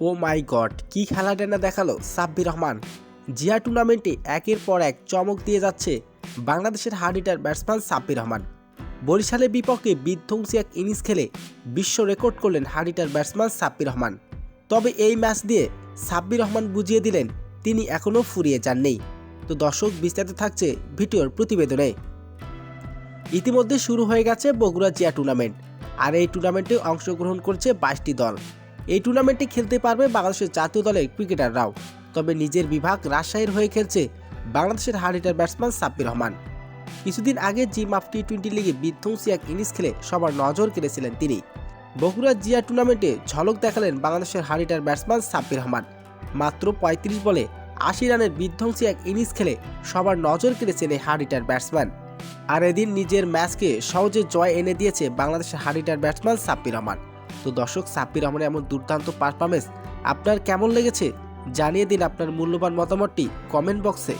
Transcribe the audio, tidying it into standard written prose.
ও মাই god, কি খেলাটা না দেখালো সাব্বির রহমান। জিয়া টুর্নামেন্টে একের পর এক চমক দিয়ে যাচ্ছে বাংলাদেশের hard hitter batsman Sabbir Rahman. বরিশালের বিপক্ষে বিধ্বংসী এক ইনিংস খেলে বিশ্ব রেকর্ড করলেন hard hitter batsman Sabbir Rahman. তবে এই ম্যাচ দিয়ে সাব্বির রহমান বুঝিয়ে দিলেন তিনি এখনও ফুরিয়ে যাননি। তো দর্শক, বিস্তারিত থাকছে ভিডিওর প্রতিবেদনে। ইতিমধ্যে শুরু হয়ে গেছে বগুড়া জিয়া টুর্নামেন্ট, আর এই টুর্নামেন্টে অংশগ্রহণ করছে 22টি দল। এই টুর্নামেন্টে খেলতে পারবে বাংলাদেশের জাতীয় দলের ক্রিকেটাররাও। তবে নিজের বিভাগ রাজশাহীর হয়ে খেলছে বাংলাদেশের hard hitter batsman Sabbir Rahman. কিছুদিন আগে জিমাফ টি-20 লিগে বিধ্বংসী এক ইনিংস খেলে সবার নজর কেড়েছিলেন তিনি। বগুড়া জিয়া টুর্নামেন্টে ঝলক দেখালেন বাংলাদেশের hard hitter batsman Sabbir Rahman. মাত্র 35 বলে 80 রানের বিধ্বংসী এক ইনিংস খেলে সবার নজর কেড়েছেন এই হার্ড হিটার ব্যাটসম্যান। আর এদিন নিজের ম্যাচকে সহজে জয় এনে দিয়েছে বাংলাদেশের hard hitter batsman Sabbir Rahman. তো দর্শক, সাব্বির রহমানের এমন দুর্দান্ত পারফরমেন্স আপনার কেমন লেগেছে জানিয়ে দিন আপনার মূল্যবান মতামতটি কমেন্ট বক্সে।